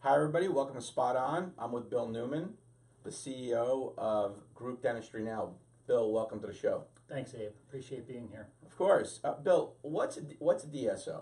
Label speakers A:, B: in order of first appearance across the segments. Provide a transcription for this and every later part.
A: Hi everybody, welcome to Spot On. I'm with Bill Neumann, the CEO of Group Dentistry Now. Bill, welcome to the show.
B: Thanks, Abe. Appreciate being here.
A: Of course. Bill, what's a DSO?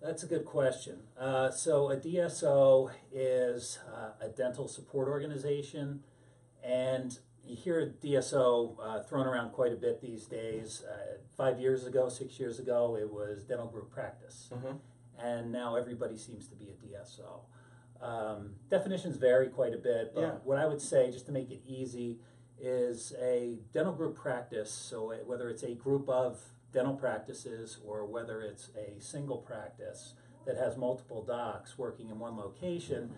B: That's a good question. So a DSO is a dental support organization, and you hear DSO thrown around quite a bit these days. 5 years ago, 6 years ago, it was Dental Group Practice, and now everybody seems to be a DSO. Definitions vary quite a bit, but what I would say, just to make it easy, is a dental group practice, so whether it's a group of dental practices or whether it's a single practice that has multiple docs working in one location,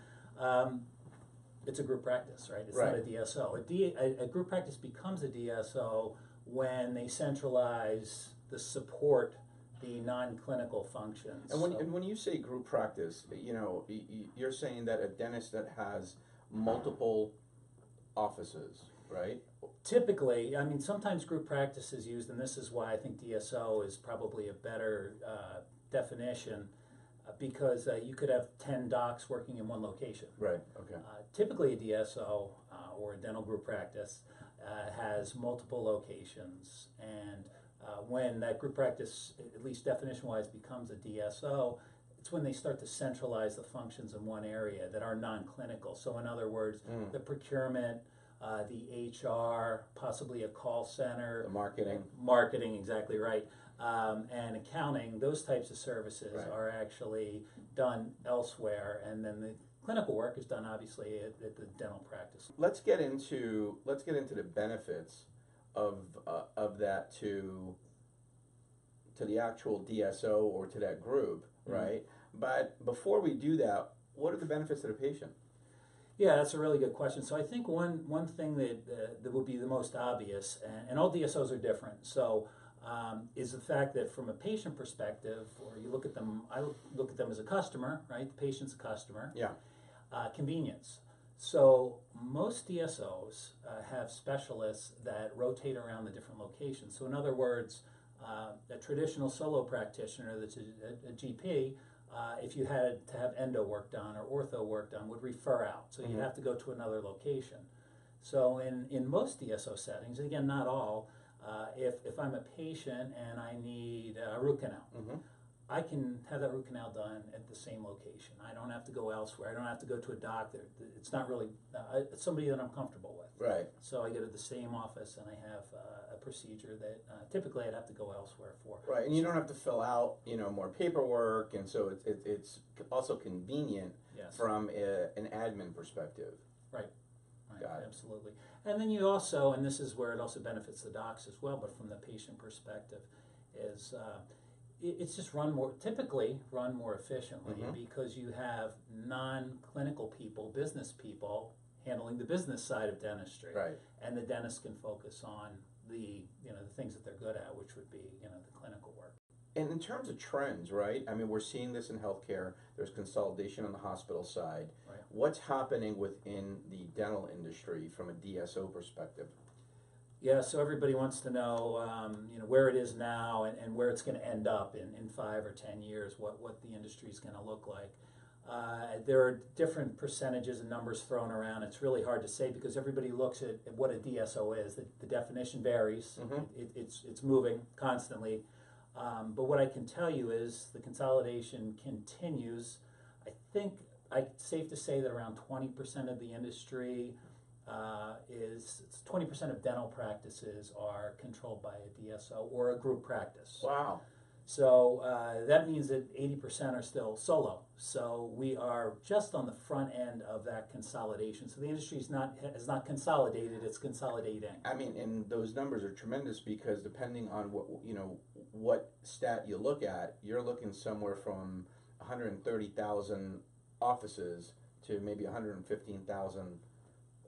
B: it's a group practice, right? It's not a DSO. A group practice becomes a DSO when they centralize the support, the non-clinical functions.
A: And when you say group practice, you know, you're saying that a dentist that has multiple offices, right?
B: Typically, I mean, sometimes group practice is used, and this is why I think DSO is probably a better definition, because you could have 10 docs working in one location.
A: Right, okay.
B: Typically, a DSO or a dental group practice has multiple locations, and when that group practice, at least definition-wise, becomes a DSO, it's when they start to centralize the functions in one area that are non-clinical. So in other words, the procurement, the HR, possibly a call center.
A: The marketing.
B: Marketing, exactly right. And accounting, those types of services are actually done elsewhere, and then the clinical work is done obviously at the dental practice.
A: Let's get into the benefits of that to the actual DSO or to that group, right? But before we do that, what are the benefits to the patient?
B: Yeah, that's a really good question. So I think one thing that would be the most obvious, and all DSOs are different, so is the fact that from a patient perspective, or you look at them, I look at them as a customer, right? The patient's a customer.
A: Yeah.
B: Convenience. So most DSOs have specialists that rotate around the different locations. So in other words, a traditional solo practitioner that's a GP, if you had to have endo work done or ortho work done, would refer out. So you'd have to go to another location. So in most DSO settings, again, not all, if I'm a patient and I need a root canal, I can have that root canal done at the same location. I don't have to go elsewhere. I don't have to go to a doctor. It's not really it's somebody that I'm comfortable with.
A: Right.
B: So I go to the same office and I have a procedure that typically I'd have to go elsewhere for.
A: Right, and you don't have to fill out, you know, more paperwork, and so it's also convenient from an admin perspective.
B: Right.
A: Got it.
B: Absolutely. And then you also, and this is where it also benefits the docs as well, but from the patient perspective, is it's just typically run more efficiently because you have non-clinical people, business people, handling the business side of dentistry.
A: Right.
B: And the dentist can focus on the things that they're good at, which would be, the clinical work.
A: And in terms of trends, right? I mean, we're seeing this in healthcare. There's consolidation on the hospital side.
B: Right.
A: What's happening within the dental industry from a DSO perspective?
B: Yeah, so everybody wants to know, where it is now and where it's going to end up in 5 or 10 years, what the industry is going to look like. There are different percentages and numbers thrown around. It's really hard to say because everybody looks at what a DSO is. The definition varies. It's moving constantly. But what I can tell you is the consolidation continues. I think it's safe to say that around 20% of the industry it's 20% of dental practices are controlled by a DSO or a group practice.
A: Wow.
B: So that means that 80% are still solo. So we are just on the front end of that consolidation. So the industry is not consolidated; it's consolidating.
A: I mean, and those numbers are tremendous because depending on what stat you look at, you're looking somewhere from 130,000 offices to maybe 115,000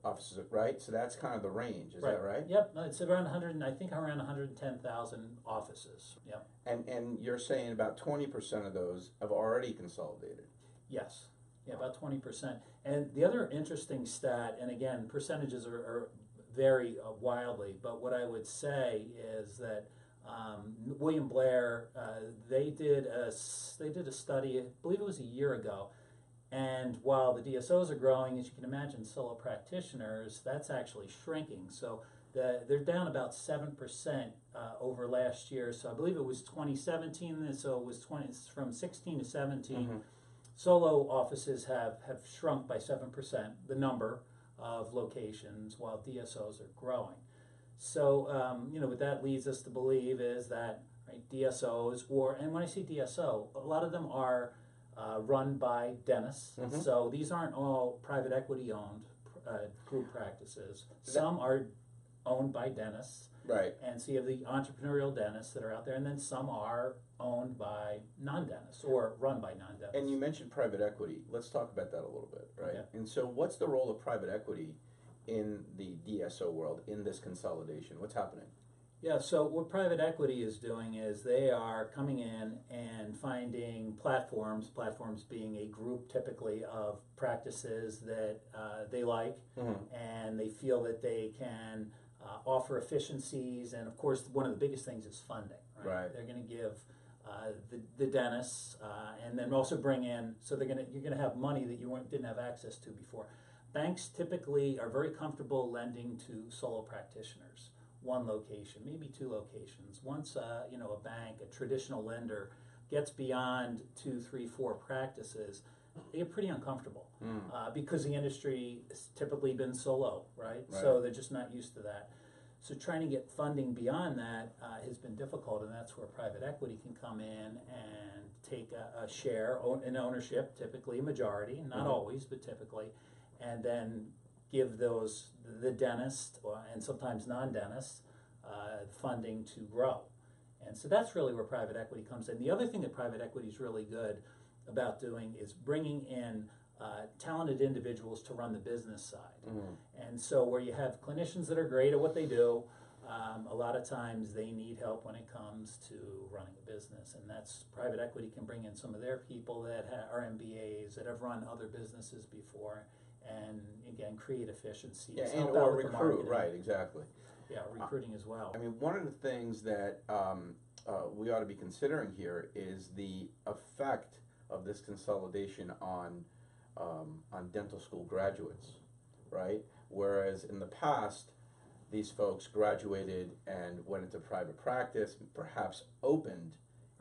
A: offices, right? So that's kind of the range, is that right?
B: Yep, it's around 100, I think around 110,000 offices, yep.
A: And you're saying about 20% of those have already consolidated?
B: Yes, yeah, about 20%. And the other interesting stat, and again, percentages vary wildly, but what I would say is that William Blair, they did a study, I believe it was a year ago, And while the DSOs are growing, as you can imagine, solo practitioners, that's actually shrinking. So they're down about 7% over last year. So I believe it was 2017, so it was from 16 to 17. Solo offices have shrunk by 7%, the number of locations, while DSOs are growing. So, what that leads us to believe is that DSOs, and when I say DSO, a lot of them are run by dentists. So these aren't all private equity owned group practices. Some are owned by dentists.
A: Right.
B: And so you have the entrepreneurial dentists that are out there, and then some are owned by non-dentists or run by non-dentists.
A: And you mentioned private equity. Let's talk about that a little bit, right?
B: Okay.
A: And so what's the role of private equity in the DSO world, in this consolidation? What's happening?
B: Yeah, so what private equity is doing is they are coming in and finding platforms being a group typically of practices that they like, and they feel that they can offer efficiencies, and of course one of the biggest things is funding.
A: Right.
B: They're going to give the dentists, and then also bring in, so you're going to have money that you didn't have access to before. Banks typically are very comfortable lending to solo practitioners. One location, maybe two locations. Once a bank, a traditional lender, gets beyond 2, 3, 4 practices, they get pretty uncomfortable because the industry has typically been so low, right? So they're just not used to that. So trying to get funding beyond that has been difficult, and that's where private equity can come in and take a share, an ownership, typically a majority, not always, but typically, and then give the dentist and sometimes non-dentists funding to grow. And so that's really where private equity comes in. The other thing that private equity is really good about doing is bringing in talented individuals to run the business side. And so where you have clinicians that are great at what they do, a lot of times they need help when it comes to running a business, and that's private equity can bring in some of their people that are MBAs, that have run other businesses before, and again create efficiencies.
A: Yeah, and or recruit, right? Exactly.
B: Yeah, recruiting as well.
A: I mean, one of the things that we ought to be considering here is the effect of this consolidation on dental school graduates, right? Whereas in the past, these folks graduated and went into private practice, perhaps opened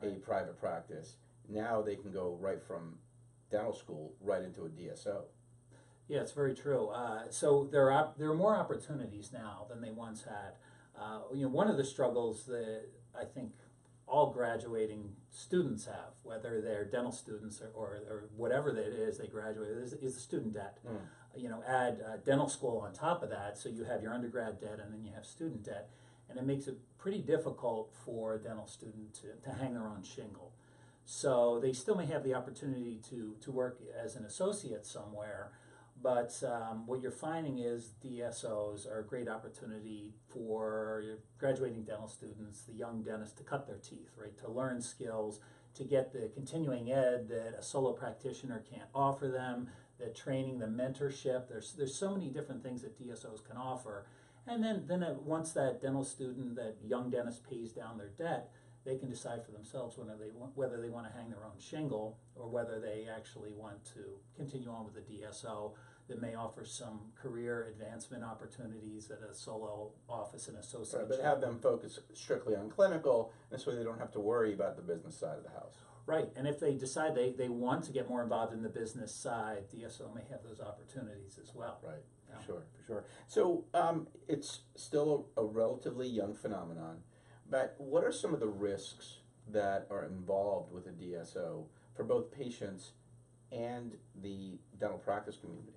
A: a private practice. Now they can go right from dental school right into a DSO.
B: Yeah, it's very true. So there are more opportunities now than they once had. One of the struggles that I think all graduating students have, whether they're dental students or whatever that it is they graduate, is the student debt. Add dental school on top of that, so you have your undergrad debt and then you have student debt, and it makes it pretty difficult for a dental student to hang their own shingle. So they still may have the opportunity to work as an associate somewhere, but what you're finding is DSOs are a great opportunity for your graduating dental students, the young dentists, to cut their teeth, right? To learn skills, to get the continuing ed that a solo practitioner can't offer them, the training, the mentorship. There's so many different things that DSOs can offer. And then once that dental student, that young dentist pays down their debt, they can decide for themselves whether they want to hang their own shingle or whether they actually want to continue on with the DSO that may offer some career advancement opportunities at a solo office and associate.
A: Right, but have them focus strictly on clinical, this way they don't have to worry about the business side of the house.
B: Right, and if they decide they want to get more involved in the business side, DSO may have those opportunities as well.
A: Right, for sure. So it's still a relatively young phenomenon, but what are some of the risks that are involved with a DSO for both patients and the dental practice community?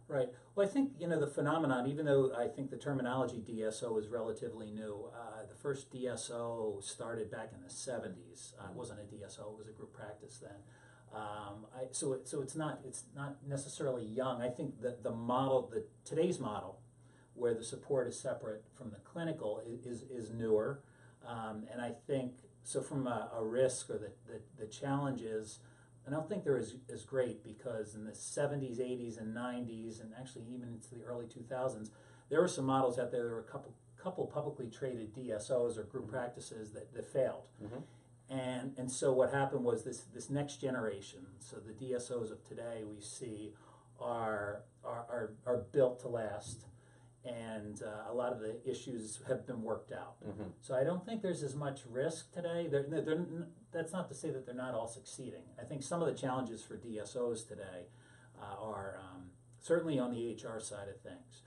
B: Right. Well, I think, the phenomenon, even though I think the terminology DSO is relatively new, the first DSO started back in the 70s. It wasn't a DSO, it was a group practice then. So it's not necessarily young. I think that today's model, where the support is separate from the clinical, is newer. And I think, so from a risk or the challenges, I don't think they're as great, because in the 70s, 80s, and 90s, and actually even into the early 2000s, there were some models out there. There were a couple publicly traded DSOs or group practices that failed. And so what happened was this next generation, so the DSOs of today we see are built to last, and a lot of the issues have been worked out.
A: Mm-hmm.
B: So I don't think there's as much risk today. That's not to say that they're not all succeeding. I think some of the challenges for DSOs today are certainly on the HR side of things,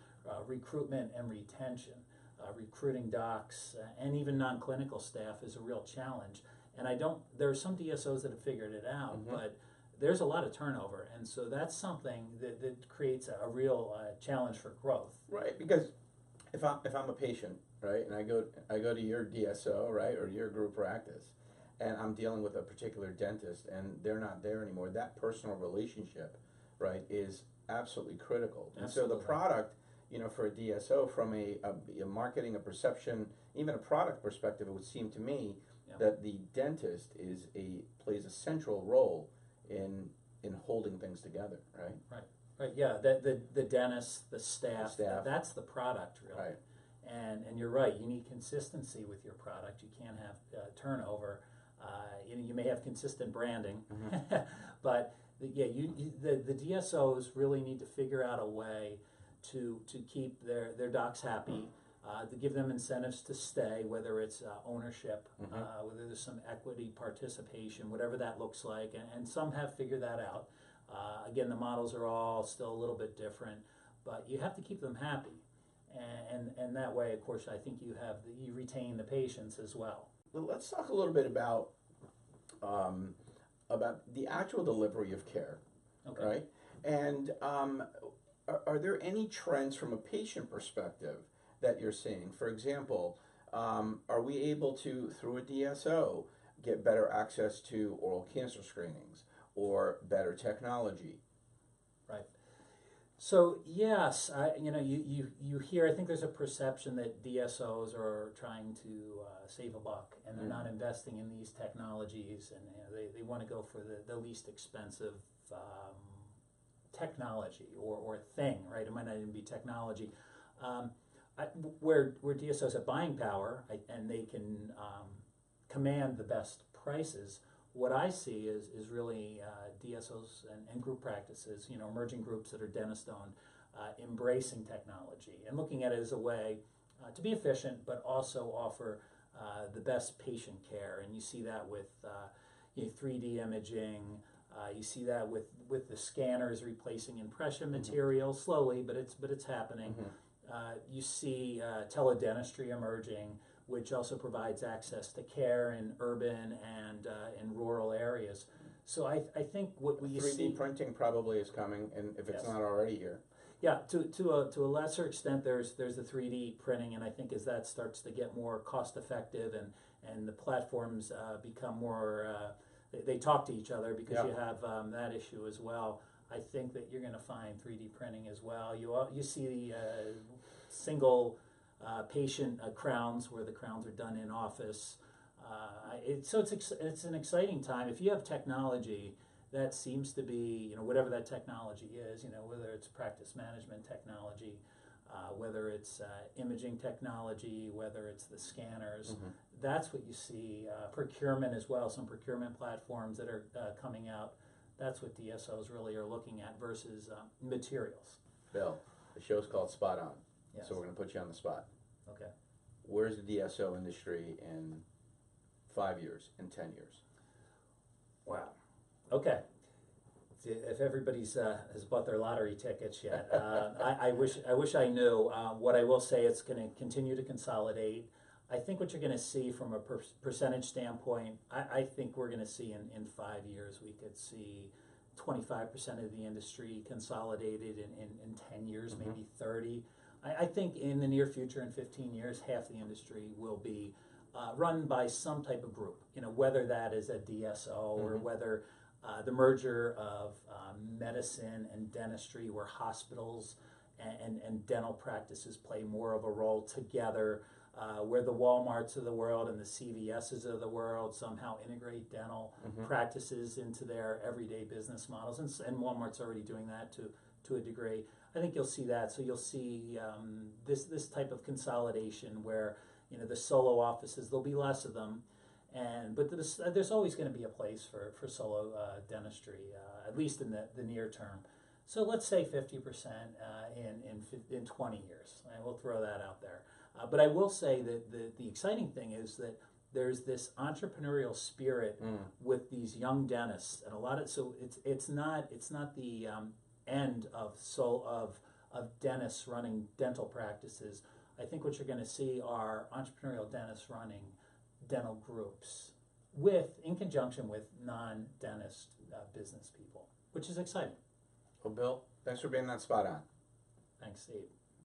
B: recruitment and retention. Recruiting docs and even non-clinical staff is a real challenge. And there are some DSOs that have figured it out,
A: Mm-hmm.
B: but there's a lot of turnover. And so that's something that creates a real challenge for growth.
A: Right, because if I'm a patient, right, and I go to your DSO, right, or your group practice, and I'm dealing with a particular dentist and they're not there anymore, that personal relationship, right, is absolutely critical. And so the product, for a DSO, from a marketing, a perception, even a product perspective, it would seem to me that the dentist plays a central role in holding things together, right?
B: Right. Yeah. The dentist, the staff. That's the product, really.
A: Right.
B: And you're right. You need consistency with your product. You can't have turnover. You may have consistent branding,
A: Mm-hmm.
B: but the DSOs really need to figure out a way to keep their docs happy, to give them incentives to stay, whether it's ownership,
A: Mm-hmm.
B: whether there's some equity participation, whatever that looks like, and some have figured that out. Again, the models are all still a little bit different, but you have to keep them happy, and that way, of course, I think you retain the patients as well.
A: Well, let's talk a little bit about the actual delivery of care,
B: Okay.
A: right? And are there any trends from a patient perspective that you're seeing? For example, are we able to, through a DSO, get better access to oral cancer screenings or better technology?
B: Right. So yes, you hear. I think there's a perception that DSOs are trying to save a buck, and they're not investing in these technologies, and they want to go for the least expensive technology or thing. Right? It might not even be technology. Where DSOs have buying power and they can command the best prices. What I see is really DSOs and group practices, emerging groups that are dentist-owned, embracing technology and looking at it as a way to be efficient, but also offer the best patient care. And you see that with 3D imaging. You see that with the scanners replacing impression material slowly, but it's happening.
A: Mm-hmm.
B: You see teledentistry emerging, which also provides access to care in urban and in rural areas. So I think what you
A: 3D
B: see,
A: printing probably is coming, and if it's
B: Yes.
A: not already here.
B: yeah, to a lesser extent, there's the 3D printing, and I think as that starts to get more cost effective and the platforms become more, they talk to each other because you have that issue as well. I think that you're going to find 3D printing as well. You see the single patient crowns where the crowns are done in office. It's an exciting time. If you have technology that seems to be, whatever that technology is, whether it's practice management technology, whether it's imaging technology, whether it's the scanners,
A: Mm-hmm.
B: that's what you see. Procurement as well, some procurement platforms that are coming out. That's what DSOs really are looking at versus materials.
A: Bill, the show's called Spot On,
B: Yes.
A: so we're going to put you on the spot.
B: Okay.
A: Where's the DSO industry in 5 years, in 10 years?
B: Wow. Okay. If everybody's has bought their lottery tickets yet, I wish I knew. What I will say, it's going to continue to consolidate. I think what you're going to see from a percentage standpoint, I think we're going to see in 5 years, we could see 25% of the industry consolidated in 10 years,
A: Mm-hmm.
B: maybe 30. I think in the near future, in 15 years, half the industry will be run by some type of group, whether that is a DSO or
A: Mm-hmm.
B: whether the merger of medicine and dentistry, where hospitals and dental practices play more of a role together, where the Walmarts of the world and the CVSs of the world somehow integrate dental
A: Mm-hmm.
B: practices into their everyday business models, and Walmart's already doing that to a degree. I think you'll see that. So you'll see this type of consolidation where the solo offices, there'll be less of them, But there's always going to be a place for solo dentistry, at least in the near term. So let's say 50% in 20 years. And we'll throw that out there. But I will say that the exciting thing is that there's this entrepreneurial spirit with these young dentists, and it's not the end of dentists running dental practices. I think what you're going to see are entrepreneurial dentists running dental groups in conjunction with non-dentist business people, which is exciting.
A: Well, Bill, thanks for being that spot on.
B: Thanks, Abe.